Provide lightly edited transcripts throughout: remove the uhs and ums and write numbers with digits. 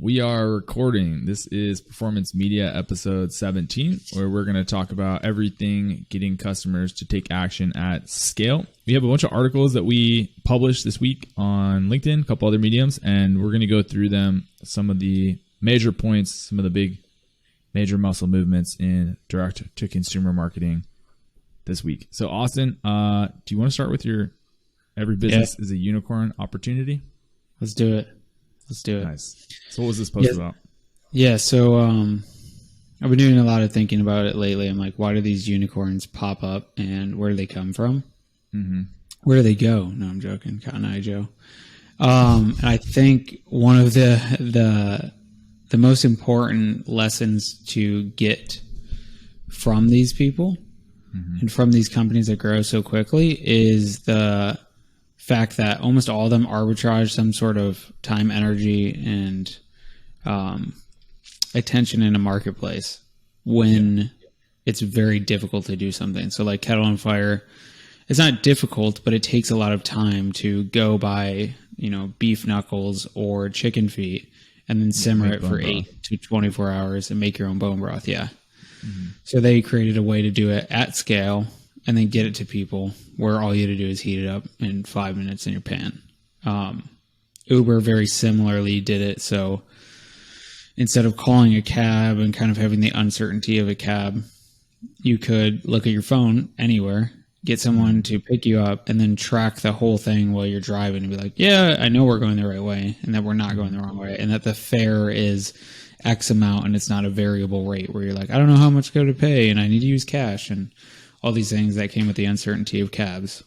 we are recording. This is Performance Media episode 17, where we're going to talk about everything getting customers to take action at scale. We have a bunch of articles that we published this week on LinkedIn, a couple other mediums, and we're going to go through them, some of the major points, some of the big major muscle movements in direct-to-consumer marketing this week. So, Austin, do you want to start with your every business is a unicorn opportunity? Let's do it. Nice. So what was this post about? Yeah, so I've been doing a lot of thinking about it lately. I'm like, why do these unicorns pop up and where do they come from? Mm-hmm. Where do they go? No, I'm joking. Cotton Eye Joe. And I think one of the most important lessons to get from these people and from these companies that grow so quickly is the fact that almost all of them arbitrage some sort of time, energy, and attention in a marketplace when it's very difficult to do something. So like Kettle on Fire, it's not difficult, but it takes a lot of time to go buy, beef knuckles or chicken feet and then simmer it for 8 to 24 hours and make your own bone broth. Yeah. Mm-hmm. So they created a way to do it at scale and then get it to people where all you had to do is heat it up in 5 minutes in your pan. Uber very similarly did it. So instead of calling a cab and kind of having the uncertainty of a cab, you could look at your phone anywhere, get someone to pick you up, and then track the whole thing while you're driving and be like, yeah, I know we're going the right way and that we're not going the wrong way and that the fare is X amount and it's not a variable rate where you're like, I don't know how much to pay and I need to use cash and all these things that came with the uncertainty of cabs.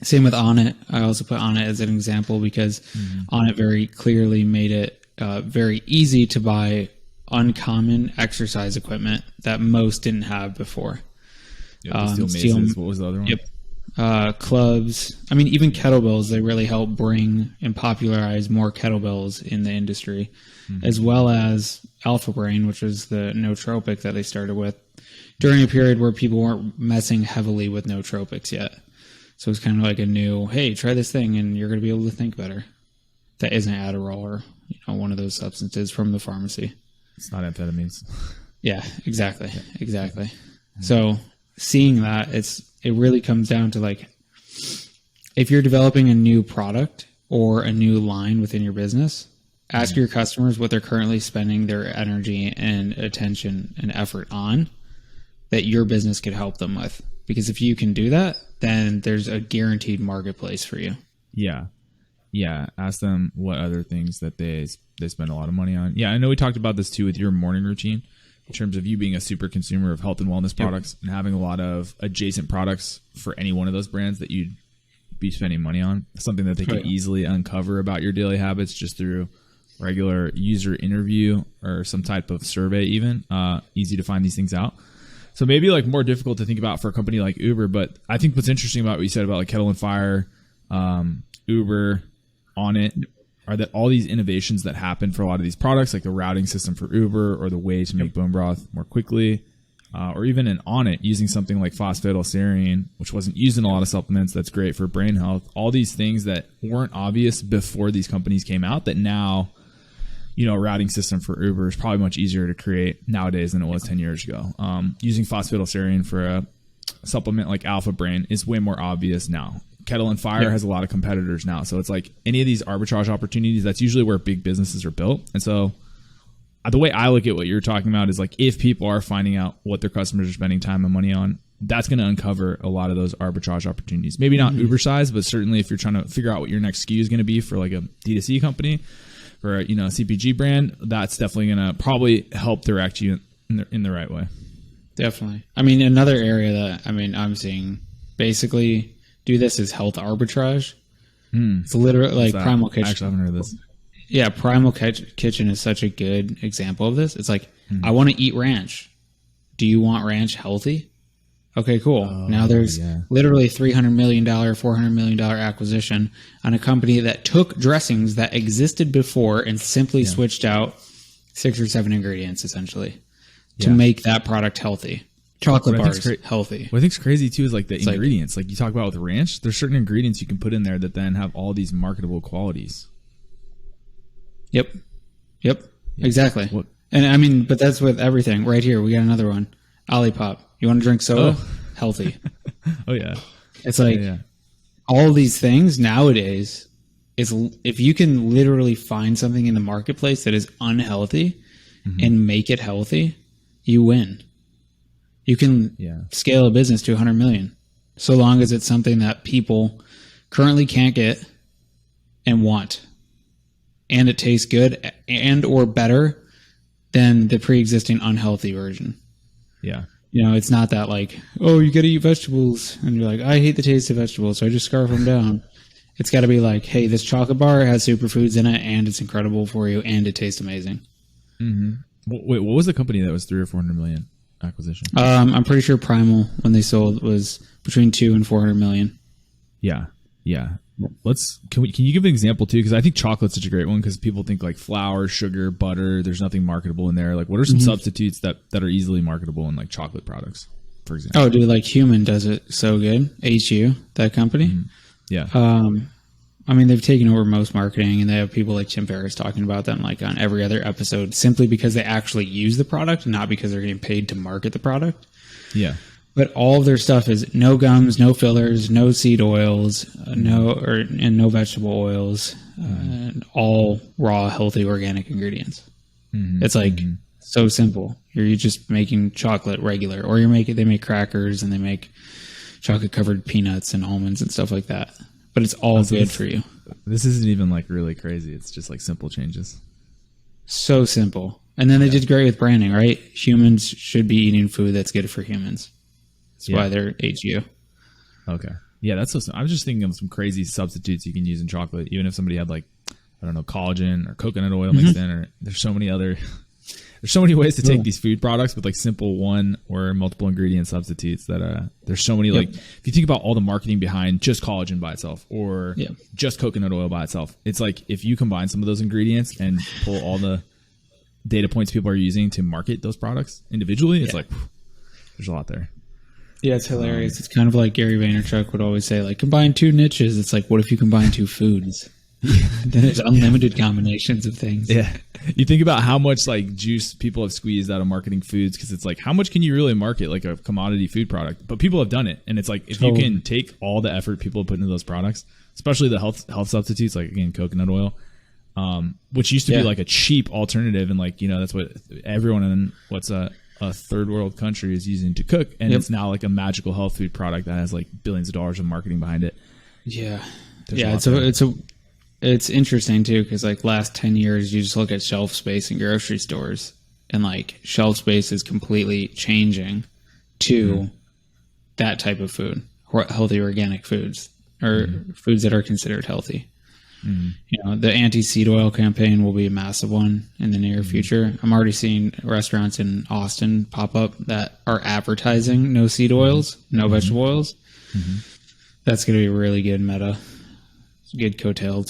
Same with Onnit. I also put Onnit as an example because Onnit very clearly made it very easy to buy uncommon exercise equipment that most didn't have before. Steel maces. What was the other one? Yep. Clubs. I mean, even kettlebells, they really help bring and popularize more kettlebells in the industry, as well as Alpha Brain, which was the nootropic that they started with during a period where people weren't messing heavily with nootropics yet. So it's kind of like a new, hey, try this thing and you're going to be able to think better. That isn't Adderall or one of those substances from the pharmacy. It's not amphetamines. Yeah, exactly. So seeing that, it really comes down to like, if you're developing a new product or a new line within your business, ask your customers what they're currently spending their energy and attention and effort on that your business could help them with. Because if you can do that, then there's a guaranteed marketplace for you. Yeah. Ask them what other things that they spend a lot of money on. Yeah, I know we talked about this too with your morning routine in terms of you being a super consumer of health and wellness products and having a lot of adjacent products for any one of those brands that you'd be spending money on. Something that they can easily uncover about your daily habits just through regular user interview or some type of survey even. Easy to find these things out. So maybe like more difficult to think about for a company like Uber, but I think what's interesting about what you said about like Kettle and Fire, Uber, Onnit, are that all these innovations that happen for a lot of these products, like the routing system for Uber or the way to make bone broth more quickly, or even in Onnit using something like phosphatidylserine, which wasn't used in a lot of supplements. That's great for brain health. All these things that weren't obvious before these companies came out that now, a routing system for Uber is probably much easier to create nowadays than it was 10 years ago. Using phosphatidylserine for a supplement like Alpha Brain is way more obvious now. Kettle and Fire has a lot of competitors now. So it's like any of these arbitrage opportunities, that's usually where big businesses are built. And so the way I look at what you're talking about is like if people are finding out what their customers are spending time and money on, that's going to uncover a lot of those arbitrage opportunities. Maybe not Uber size, but certainly if you're trying to figure out what your next SKU is going to be for like a D2C company, for a CPG brand, that's definitely going to probably help direct you in the right way. Definitely. I mean, another area that I'm seeing basically do this is health arbitrage. It's literally like Primal Kitchen. Actually, I haven't heard of this. Yeah, Primal Kitchen is such a good example of this. It's like, I want to eat ranch. Do you want ranch healthy? Okay, cool. Now there's literally $300 million, $400 million acquisition on a company that took dressings that existed before and simply switched out 6 or 7 ingredients essentially to make that product healthy. Chocolate bars, healthy. What I think's crazy too is like the ingredients. Like you talk about with ranch, there's certain ingredients you can put in there that then have all these marketable qualities. Yep. Yep, exactly. What? And I mean, but that's with everything. Right here, we got another one. Olipop. You want to drink soda? Oh. Healthy. Oh yeah. It's like Yeah. all these things nowadays is if you can literally find something in the marketplace that is unhealthy and make it healthy, you win. You can scale a business to 100 million so long as it's something that people currently can't get and want. And it tastes good and or better than the pre-existing unhealthy version. Yeah. You know, it's not that like, oh, you got to eat vegetables. And you're like, I hate the taste of vegetables, so I just scarf them down. It's got to be like, hey, this chocolate bar has superfoods in it, and it's incredible for you, and it tastes amazing. Mm-hmm. Wait, what was the company that was 300 or 400 million acquisition? I'm pretty sure Primal, when they sold, was between 2 and 400 million. Yeah. Can you give an example too? Because I think chocolate's such a great one because people think like flour, sugar, butter. There's nothing marketable in there. Like, what are some substitutes that are easily marketable in like chocolate products, for example? Oh, dude, like Human does it so good. HU, that company. Mm-hmm. Yeah. I mean, they've taken over most marketing, and they have people like Tim Ferriss talking about them like on every other episode, simply because they actually use the product, not because they're getting paid to market the product. Yeah. But all of their stuff is no gums, no fillers, no seed oils, no vegetable oils, and all raw, healthy, organic ingredients. Mm-hmm. It's like so simple. You're just making chocolate regular, or they make crackers and they make chocolate covered peanuts and almonds and stuff like that. But it's all good for you. This isn't even like really crazy. It's just like simple changes. So simple. And then they did great with branding, right? Humans should be eating food that's good for humans. That's why they're HU. Okay. Yeah, that's so. I was just thinking of some crazy substitutes you can use in chocolate, even if somebody had like, I don't know, collagen or coconut oil mixed in, or there's so many ways to take these food products with like simple one or multiple ingredient substitutes that there's so many like, if you think about all the marketing behind just collagen by itself or just coconut oil by itself, it's like if you combine some of those ingredients and pull all the data points people are using to market those products individually, it's like, there's a lot there. Yeah, it's hilarious. It's kind of like Gary Vaynerchuk would always say, like, combine two niches. It's like, what if you combine two foods? Then there's unlimited combinations of things. Yeah. You think about how much like juice people have squeezed out of marketing foods, because it's like, how much can you really market like a commodity food product? But people have done it. And it's like, if you can take all the effort people have put into those products, especially the health substitutes, like again, coconut oil, which used to be like a cheap alternative. And like, you know, that's what everyone in a third world country is using to cook, and it's now like a magical health food product that has like billions of dollars of marketing behind it. It's interesting too, because like last 10 years you just look at shelf space in grocery stores, and like shelf space is completely changing to that type of food, healthy organic foods, or foods that are considered healthy. You know, the anti-seed oil campaign will be a massive one in the near future. I'm already seeing restaurants in Austin pop up that are advertising no seed oils, no vegetable oils. That's going to be a really good meta. It's a good coattail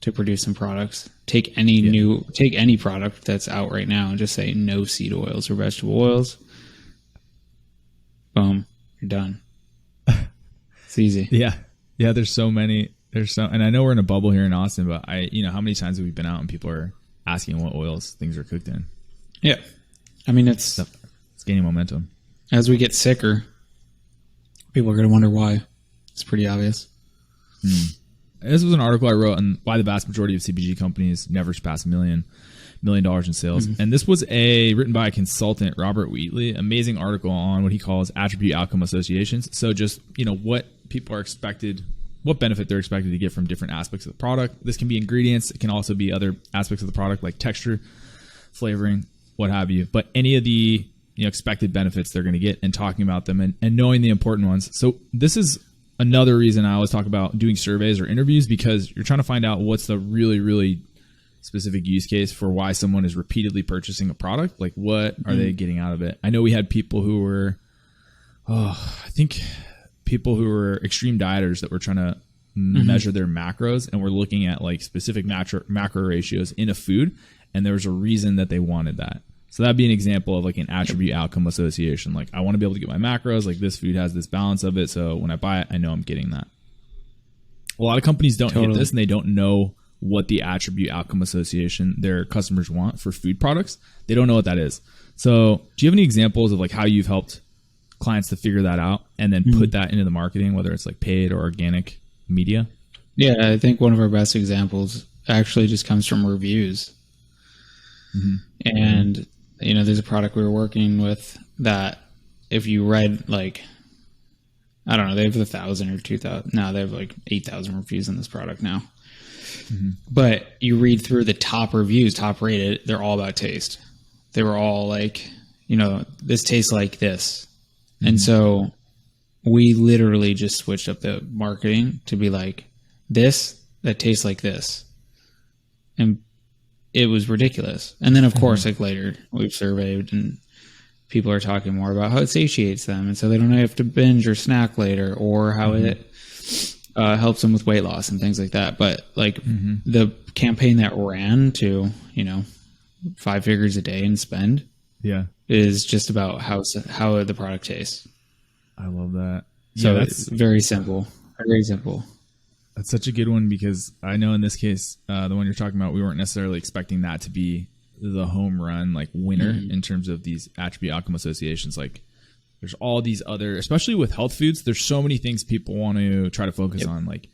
to produce some products. Take any product that's out right now and just say no seed oils or vegetable oils. Boom, you're done. It's easy. Yeah. There's so many. And I know we're in a bubble here in Austin, but how many times have we been out and people are asking what oils things are cooked in? Yeah. I mean, it's gaining momentum. As we get sicker, people are going to wonder why. It's pretty obvious. This was an article I wrote on why the vast majority of CPG companies never surpass $1 million in sales. And this was written by a consultant, Robert Wheatley, amazing article on what he calls attribute outcome associations. So just, what people are expected, what benefit they're expected to get from different aspects of the product. This can be ingredients. It can also be other aspects of the product like texture, flavoring, what have you. But any of the expected benefits they're going to get, and talking about them and knowing the important ones. So this is another reason I always talk about doing surveys or interviews, because you're trying to find out what's the really, really specific use case for why someone is repeatedly purchasing a product. Like, what are they getting out of it? I know we had people who were, people who were extreme dieters that were trying to measure their macros, and were looking at like specific macro ratios in a food, and there was a reason that they wanted that. So that'd be an example of like an attribute outcome association. Like, I want to be able to get my macros, like this food has this balance of it, so when I buy it, I know I'm getting that. A lot of companies don't hit this, and they don't know what the attribute outcome association their customers want for food products. They don't know what that is. So do you have any examples of like how you've helped clients to figure that out and then put that into the marketing, whether it's like paid or organic media? Yeah, I think one of our best examples actually just comes from reviews. And, you know, there's a product we were working with that if you read like, I don't know, they have 1,000 or 2,000. No, they have like 8,000 reviews in this product now. But you read through the top reviews, top rated, they're all about taste. They were all like, you know, this tastes like this. And so we literally just switched up the marketing to be like, this that tastes like this. And it was ridiculous. And then, of course, like later we've surveyed and people are talking more about how it satiates them. And so they don't have to binge or snack later, or how it helps them with weight loss and things like that. But like the campaign that ran to, you know, 5 figures a day and spend is just about how the product tastes. I love that. So it's very simple. Very simple. That's such a good one, because I know in this case, the one you're talking about, we weren't necessarily expecting that to be the home run, like winner in terms of these attribute outcome associations. Like there's all these other, especially with health foods, there's so many things people want to try to focus on, like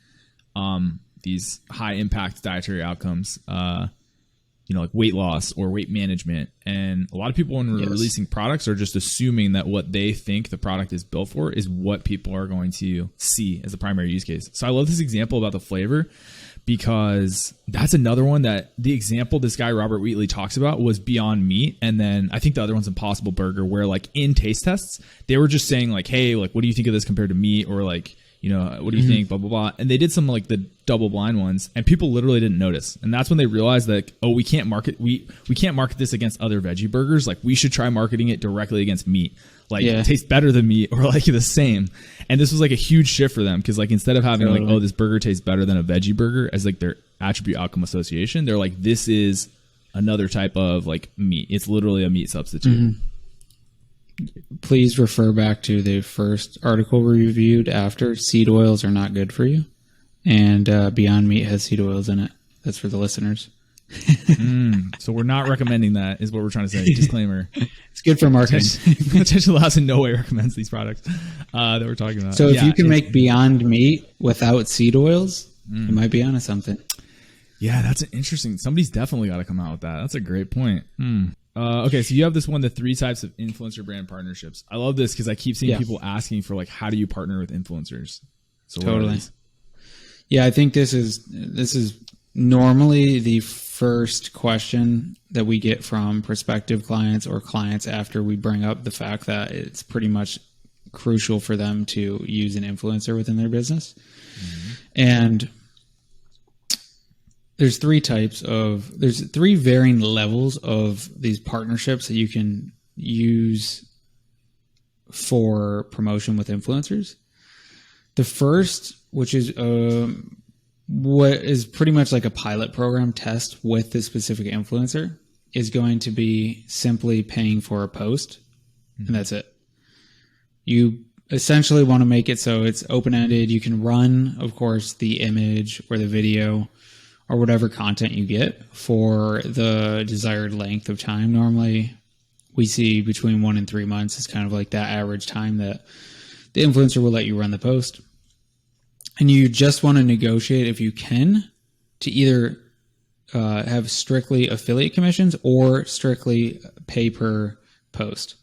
these high impact dietary outcomes, you know, like weight loss or weight management. And a lot of people when we're releasing products are just assuming that what they think the product is built for is what people are going to see as a primary use case. So I love this example about the flavor, because that's another one that the example this guy, Robert Wheatley, talks about was Beyond Meat. And then I think the other one's Impossible Burger, where like in taste tests, they were just saying like, hey, like, what do you think of this compared to meat? Or like, you know, what do you think? Blah, blah, blah. And they did some like the double blind ones, and people literally didn't notice. And that's when they realized that, oh, we can't market this against other veggie burgers. Like we should try marketing it directly against meat. Like it tastes better than meat, or like the same. And this was like a huge shift for them, because like instead of having like, oh, this burger tastes better than a veggie burger as like their attribute outcome association, they're like, this is another type of like meat. It's literally a meat substitute. Please refer back to the first article we reviewed after. Seed oils are not good for you. And Beyond Meat has seed oils in it. That's for the listeners. So we're not recommending that, is what we're trying to say. Disclaimer. It's good for marketing. Potential House in no way recommends these products that we're talking about. So if you can make Beyond Meat without seed oils, you might be onto something. Yeah, that's interesting. Somebody's definitely got to come out with that. That's a great point. Okay, so you have this one, the 3 types of influencer brand partnerships. I love this because I keep seeing people asking for like, how do you partner with influencers? So totally. Yeah, I think this is normally the first question that we get from prospective clients or clients after we bring up the fact that it's pretty much crucial for them to use an influencer within their business. And there's 3 varying levels of these partnerships that you can use for promotion with influencers. The first, which is what is pretty much like a pilot program test with this specific influencer, is going to be simply paying for a post, and that's it. You essentially want to make it so it's open-ended. You can run, of course, the image or the video or whatever content you get for the desired length of time. Normally, we see between 1 and 3 months is kind of like that average time that the influencer will let you run the post. And you just want to negotiate, if you can, to either have strictly affiliate commissions or strictly pay per post.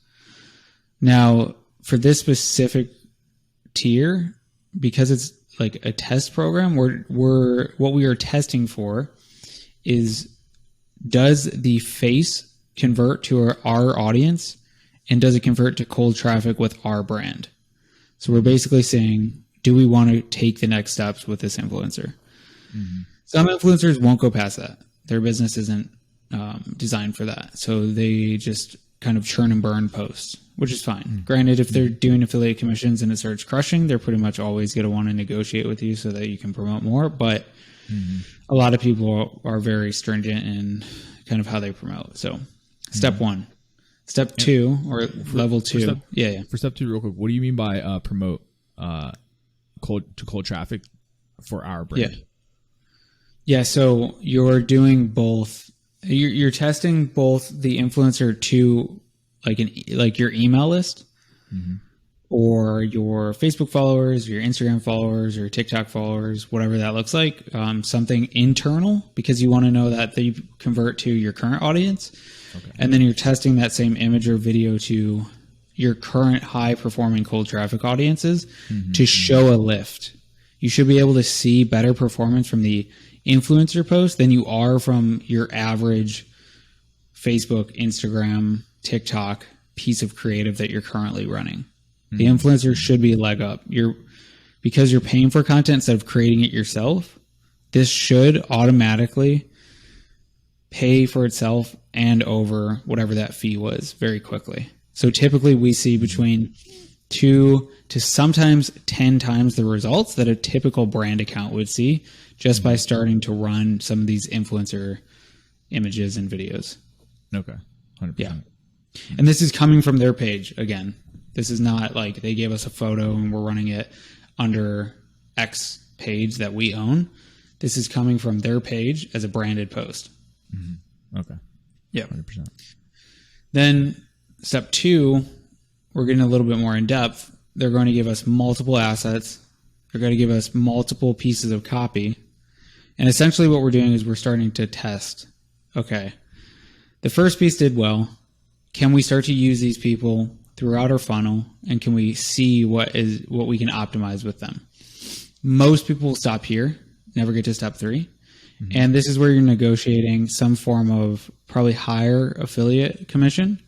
Now, for this specific tier, because it's like a test program, what we are testing for is, does the face convert to our audience, and does it convert to cold traffic with our brand? So we're basically saying, do we want to take the next steps with this influencer? Some influencers won't go past that. Their business isn't designed for that. So they just kind of churn and burn posts, which is fine. Granted, if they're doing affiliate commissions and it starts crushing, they're pretty much always going to want to negotiate with you so that you can promote more. But a lot of people are very stringent in kind of how they promote. So step 1. Step 2, or level 2. For step 2, real quick, what do you mean by promote cold traffic for our brand? Yeah, so you're doing both. You're testing both the influencer to like your email list, or your Facebook followers, your Instagram followers, or TikTok followers, whatever that looks like. Something internal, because you want to know that they convert to your current audience. Okay. And then you're testing that same image or video to your current high performing cold traffic audiences to show a lift. You should be able to see better performance from the influencer post than you are from your average Facebook, Instagram, TikTok piece of creative that you're currently running. The influencer should be a leg up. Because you're paying for content instead of creating it yourself, this should automatically pay for itself and over whatever that fee was very quickly. So typically we see between 2 to sometimes 10 times the results that a typical brand account would see just by starting to run some of these influencer images and videos. Okay. 100%. Yeah. And this is coming from their page again. This is not like they gave us a photo and we're running it under X page that we own. This is coming from their page as a branded post. Okay. Yeah. 100%. Then step 2, we're getting a little bit more in depth. They're going to give us multiple assets. They're going to give us multiple pieces of copy. And essentially what we're doing is we're starting to test. Okay. The first piece did well. Can we start to use these people throughout our funnel, and can we see what we can optimize with them? Most people will stop here, never get to step 3. And this is where you're negotiating some form of probably higher affiliate commission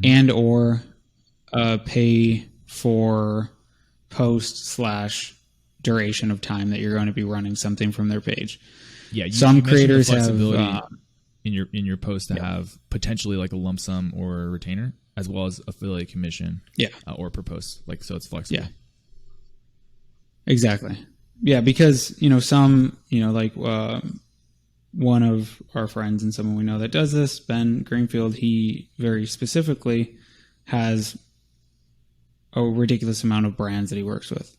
and or pay for post / duration of time that you're going to be running something from their page. Yeah, some creators have in your post to have potentially like a lump sum or a retainer, as well as affiliate commission, or per post, like, so it's flexible. Yeah, exactly. Yeah, because some like one of our friends and someone we know that does this, Ben Greenfield, he very specifically has a ridiculous amount of brands that he works with.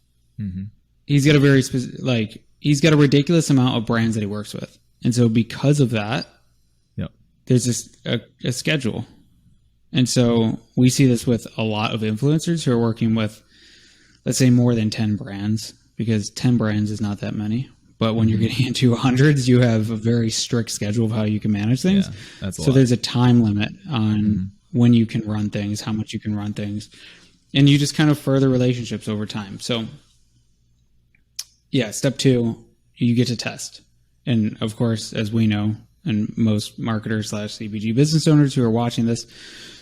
He's got a he's got a ridiculous amount of brands that he works with, and so because of that, there's a schedule. And so we see this with a lot of influencers who are working with, let's say, more than 10 brands, because 10 brands is not that many. But when you're getting into hundreds, you have a very strict schedule of how you can manage things. Yeah, that's a so lot. There's a time limit on when you can run things, how much you can run things. And you just kind of further relationships over time. So yeah, step 2, you get to test. And of course, as we know, and most marketers / CPG business owners who are watching this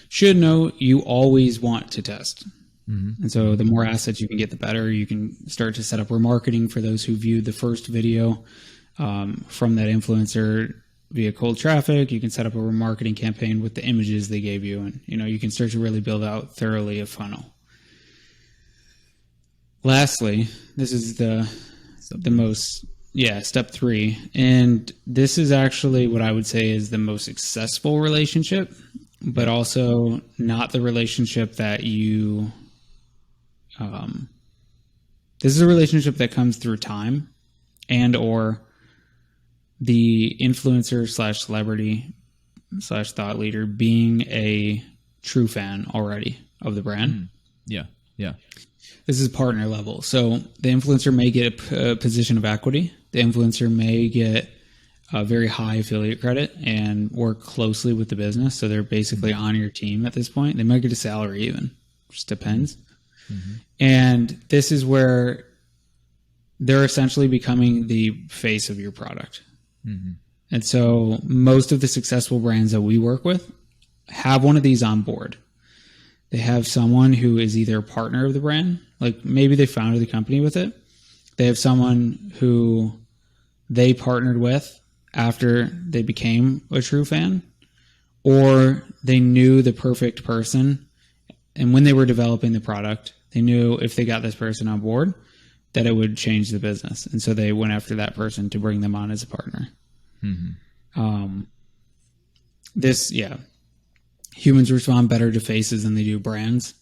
should know, you always want to test. And so the more assets you can get, the better. You can start to set up remarketing for those who viewed the first video from that influencer via cold traffic. You can set up a remarketing campaign with the images they gave you, and you can start to really build out thoroughly a funnel. Lastly, this is the most step 3, and this is actually what I would say is the most successful relationship, but also not the relationship that you this is a relationship that comes through time, and or the influencer / celebrity / thought leader being a true fan already of the brand. Yeah. This is partner level. So the influencer may get a position of equity. The influencer may get a very high affiliate credit and work closely with the business. So they're basically on your team at this point. They might get a salary even. Just depends. And this is where they're essentially becoming the face of your product. And so most of the successful brands that we work with have one of these on board. They have someone who is either a partner of the brand, like maybe they founded the company with it. They have someone who they partnered with after they became a true fan, or they knew the perfect person. And when they were developing the product, they knew if they got this person on board, that it would change the business. And so they went after that person to bring them on as a partner. Humans respond better to faces than they do brands.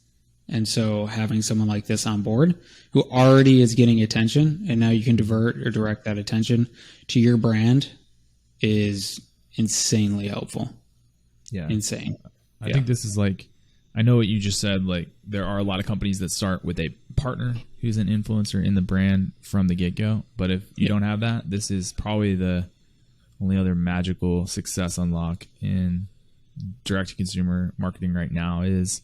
And so having someone like this on board who already is getting attention, and now you can divert or direct that attention to your brand, is insanely helpful. Yeah. Insane. I think this is like, I know what you just said, like there are a lot of companies that start with a partner who's an influencer in the brand from the get-go. But if you don't have that, this is probably the only other magical success unlock in direct-to-consumer marketing right now, is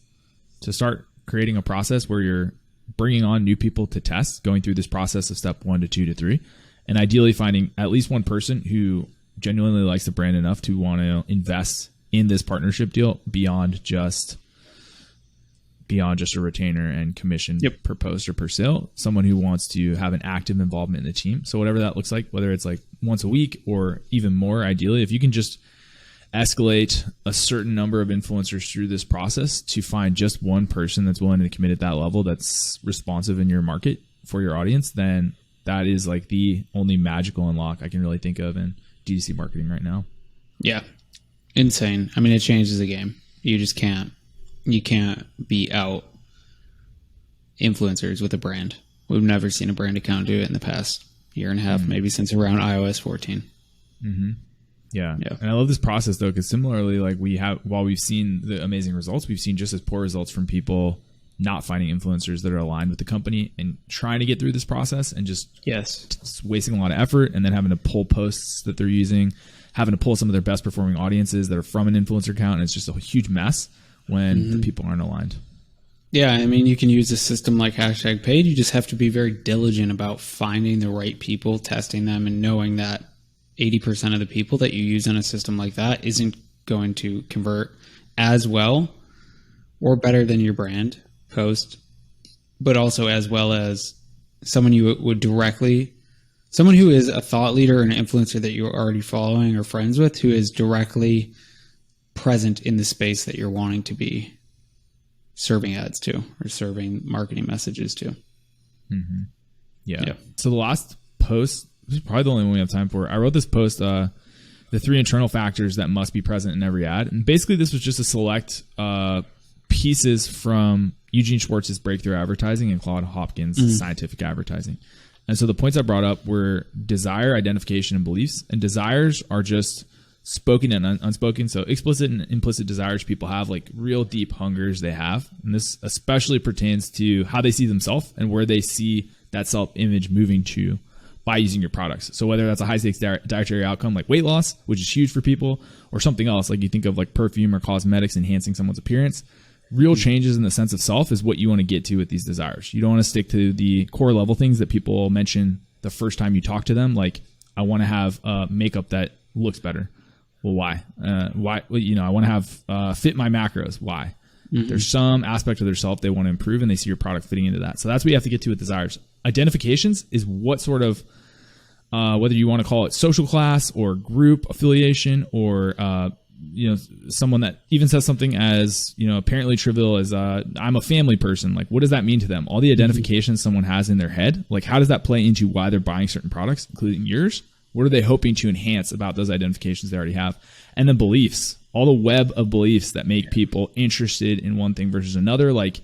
to start creating a process where you're bringing on new people to test, going through this process of step 1 to 2 to 3, and ideally finding at least one person who genuinely likes the brand enough to want to invest in this partnership deal beyond just a retainer and commission per post or per sale. Someone who wants to have an active involvement in the team. So whatever that looks like, whether it's like once a week or even more, ideally, if you can just escalate a certain number of influencers through this process to find just one person that's willing to commit at that level, that's responsive in your market for your audience, then that is like the only magical unlock I can really think of in DTC marketing right now. Yeah. Insane. I mean, it changes the game. You just can't. You can't beat out influencers with a brand. We've never seen a brand account do it in the past year and a half, maybe since around iOS 14. Mm-hmm. Yeah. And I love this process though, because similarly, like while we've seen the amazing results, we've seen just as poor results from people not finding influencers that are aligned with the company and trying to get through this process and just wasting a lot of effort, and then having to pull posts that they're using, having to pull some of their best performing audiences that are from an influencer account. And it's just a huge mess when the people aren't aligned. Yeah. I mean, you can use a system like #paid. You just have to be very diligent about finding the right people, testing them, and knowing that 80% of the people that you use in a system like that isn't going to convert as well or better than your brand post, but also as well as someone you would directly, someone who is a thought leader or an influencer that you're already following or friends with, who is directly present in the space that you're wanting to be serving ads to or serving marketing messages to. Mm-hmm. Yeah. So the last post, this is probably the only one we have time for. I wrote this post, the 3 internal factors that must be present in every ad. And basically this was just to select pieces from Eugene Schwartz's Breakthrough Advertising and Claude Hopkins' Scientific Advertising. And so the points I brought up were desire, identification, and beliefs. And desires are just spoken and unspoken. So explicit and implicit desires people have, like real deep hungers they have. And this especially pertains to how they see themselves and where they see that self-image moving to by using your products. So whether that's a high stakes dietary outcome like weight loss, which is huge for people, or something else like you think of like perfume or cosmetics enhancing someone's appearance, real changes in the sense of self is what you want to get to with these desires. You don't want to stick to the core level things that people mention the first time you talk to them. Like, I want to have makeup that looks better. Well, why? Why? I want to have fit my macros. Why? There's some aspect of their self they want to improve, and they see your product fitting into that. So that's what you have to get to with desires. Identifications is what sort of, whether you want to call it social class or group affiliation or, someone that even says something as, apparently trivial as, I'm a family person. Like, what does that mean to them? All the identifications someone has in their head, like how does that play into why they're buying certain products, including yours? What are they hoping to enhance about those identifications they already have? And then beliefs, all the web of beliefs that make people interested in one thing versus another. Like,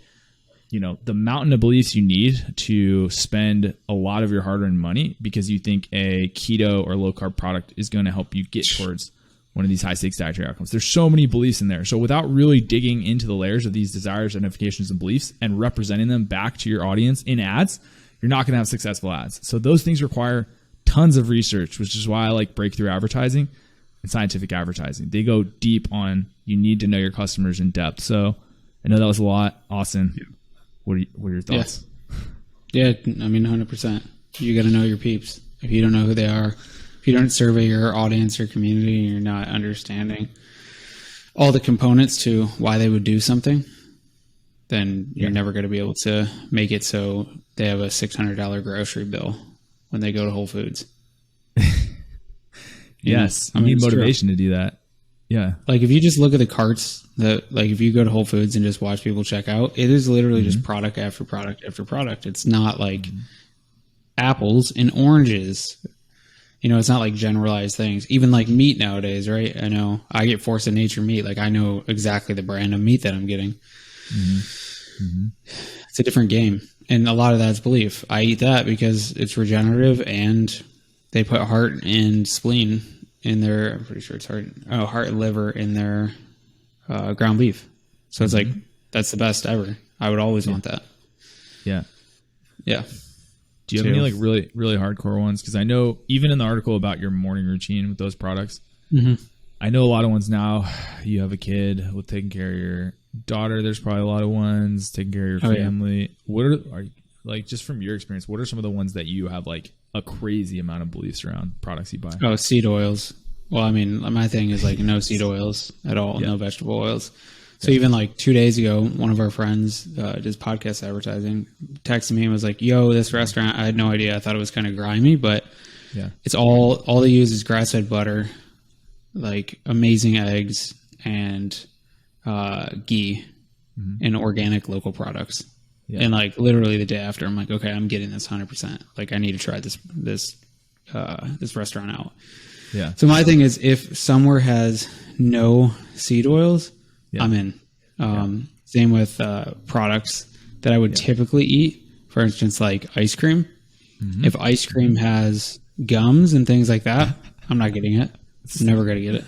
the mountain of beliefs you need to spend a lot of your hard-earned money because you think a keto or low-carb product is going to help you get towards one of these high-stakes dietary outcomes. There's so many beliefs in there. So without really digging into the layers of these desires, identifications, and beliefs and representing them back to your audience in ads, you're not going to have successful ads. So those things require tons of research, which is why I like Breakthrough Advertising and Scientific Advertising. They go deep on, you need to know your customers in depth. So I know that was a lot. Austin, what are your thoughts? Yeah, I mean, 100%. You got to know your peeps. If you don't know who they are, if you don't survey your audience or community, and you're not understanding all the components to why they would do something, then you're never going to be able to make it so they have a $600 grocery bill when they go to Whole Foods. Yes, I need motivation to do that. Yeah. Like if you just look at the carts if you go to Whole Foods and just watch people check out, it is literally just product after product after product. It's not like apples and oranges. It's not like generalized things. Even like meat nowadays, right? I know I get Force of Nature meat. Like I know exactly the brand of meat that I'm getting. It's a different game. And a lot of that's belief. I eat that because it's regenerative and they put heart and spleen in their, I'm pretty sure it's heart and liver in their ground beef. So it's like, that's the best ever. I would always want that. Yeah. Yeah. Do you have any like really, really hardcore ones? Because I know even in the article about your morning routine with those products, I know a lot of ones now. You have a kid with taking care of your daughter. There's probably a lot of ones taking care of your family. Yeah. What are like, just from your experience, what are some of the ones that you have like a crazy amount of beliefs around products you buy? Oh, seed oils. Well, I mean, my thing is like no seed oils at all, no vegetable oils. So even like 2 days ago, one of our friends does podcast advertising, texted me and was like, yo, this restaurant, I had no idea. I thought it was kind of grimy, but it's all they use is grass-fed butter, like amazing eggs and ghee and organic local products. Yeah. And like literally the day after, I'm like, okay, I'm getting this 100%. Like I need to try this restaurant out. Yeah. So my thing is, if somewhere has no seed oils, I'm in. Same with products that I would typically eat. For instance, like ice cream. If ice cream has gums and things like that, I'm not getting it. I'm never going to get it.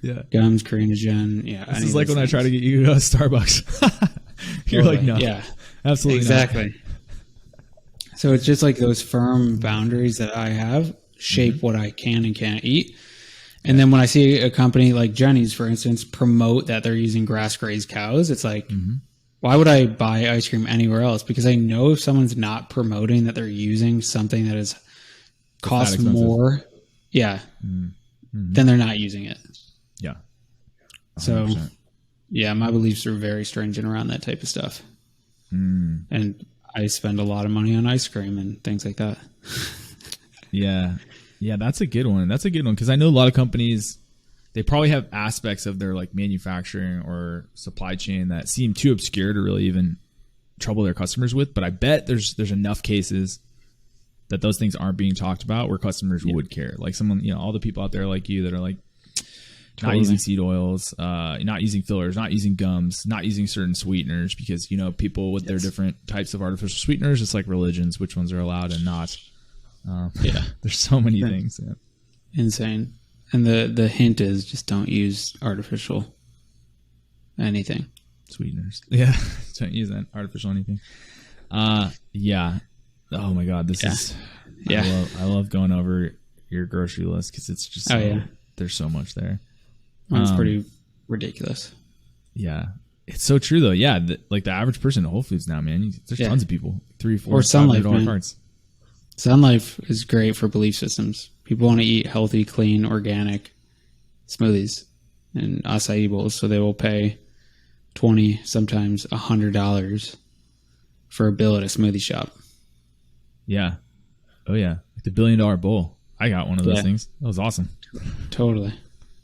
Yeah. Gums, carcinogen. Yeah. This is like when I try to get you Starbucks. You're like, no. Yeah. Absolutely exactly. not. So it's just like those firm boundaries that I have shape what I can and can't eat. And then when I see a company like Jenny's, for instance, promote that they're using grass-grazed cows, it's like, why would I buy ice cream anywhere else? Because I know if someone's not promoting that they're using something that is costs more, then they're not using it. Yeah. 100%. So, yeah, my beliefs are very stringent around that type of stuff. And I spend a lot of money on ice cream and things like that. Yeah. Yeah, that's a good one. That's a good one because I know a lot of companies, they probably have aspects of their like manufacturing or supply chain that seem too obscure to really even trouble their customers with. But I bet there's enough cases that those things aren't being talked about where customers would care. Like someone, all the people out there like you that are like not using seed oils, not using fillers, not using gums, not using certain sweeteners because, people with their different types of artificial sweeteners, it's like religions, which ones are allowed and not. There's so many things. Yeah. Insane. And the hint is just don't use artificial anything. Sweeteners. Yeah. Don't use that artificial anything. Yeah. Oh my God. This is, I love going over your grocery list because it's just, there's so much there. Mine's pretty ridiculous. Yeah. It's so true though. Yeah. Like the average person at Whole Foods now, man, there's tons of people, $300, $400, $500 carts. Sun Life is great for belief systems. People want to eat healthy, clean, organic smoothies and acai bowls, so they will pay $20, sometimes $100 for a bill at a smoothie shop. Yeah. Oh yeah. Like the $1 billion bowl. I got one of those things. That was awesome. Totally.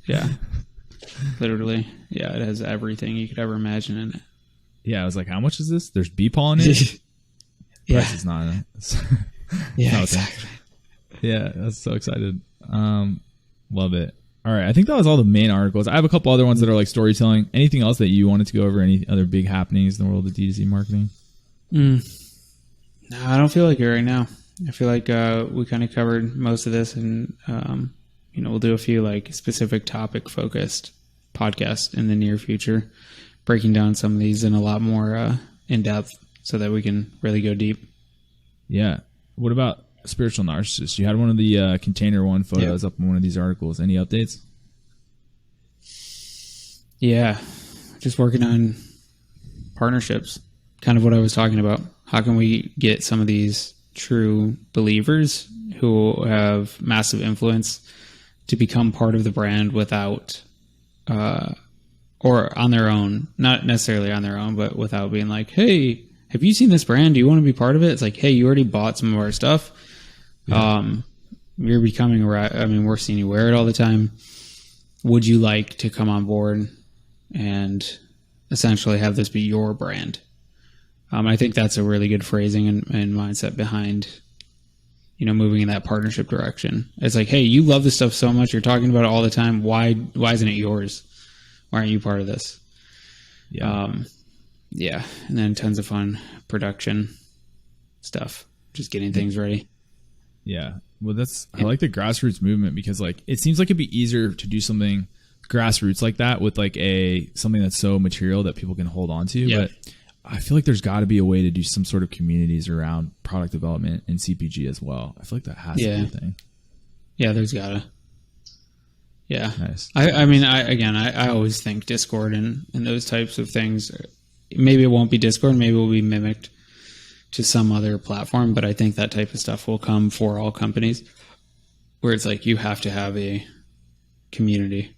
Yeah. Literally. Yeah. It has everything you could ever imagine in it. Yeah. I was like, how much is this? There's beef on it. Price is not. Yeah, exactly. Yeah, that's so excited. Love it. All right, I think that was all the main articles. I have a couple other ones that are like storytelling. Anything else that you wanted to go over? Any other big happenings in the world of D2C marketing? No, I don't feel like it right now. I feel like we kind of covered most of this, and we'll do a few like specific topic focused podcasts in the near future, breaking down some of these in a lot more in depth, so that we can really go deep. Yeah. What about Spiritual Narcissist? You had one of the container one photos up in one of these articles. Any updates? Yeah. Just working on partnerships. Kind of what I was talking about. How can we get some of these true believers who have massive influence to become part of the brand without, or on their own, not necessarily on their own, but without being like, hey, have you seen this brand? Do you want to be part of it? It's like, hey, you already bought some of our stuff. You're becoming, we're seeing you wear it all the time. Would you like to come on board and essentially have this be your brand? I think that's a really good phrasing and mindset behind, moving in that partnership direction. It's like, hey, you love this stuff so much. You're talking about it all the time. Why isn't it yours? Why aren't you part of this? Yeah. Yeah, and then tons of fun production stuff, just getting things ready. Yeah. Well, I like the grassroots movement because like it seems like it'd be easier to do something grassroots like that with like something that's so material that people can hold on to. Yeah. But I feel like there's got to be a way to do some sort of communities around product development and CPG as well. I feel like that has to be a thing. Yeah, there's gotta. Yeah. Nice. I always think Discord and those types of things. Maybe it won't be Discord. Maybe it will be mimicked to some other platform. But I think that type of stuff will come for all companies, where it's like you have to have a community.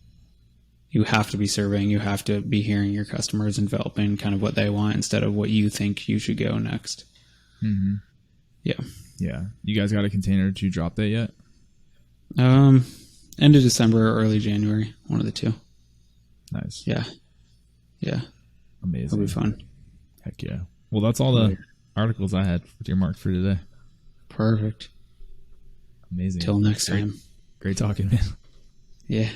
You have to be surveying. You have to be hearing your customers and developing kind of what they want instead of what you think you should go next. Mm-hmm. Yeah. Yeah. You guys got a container to drop that yet? End of December or early January, one of the two. Nice. Yeah. Yeah. Amazing. It'll be fun. Heck yeah. Well, that's all the articles I had earmarked for today. Perfect. Amazing. Till next time. Great talking, man. Yeah.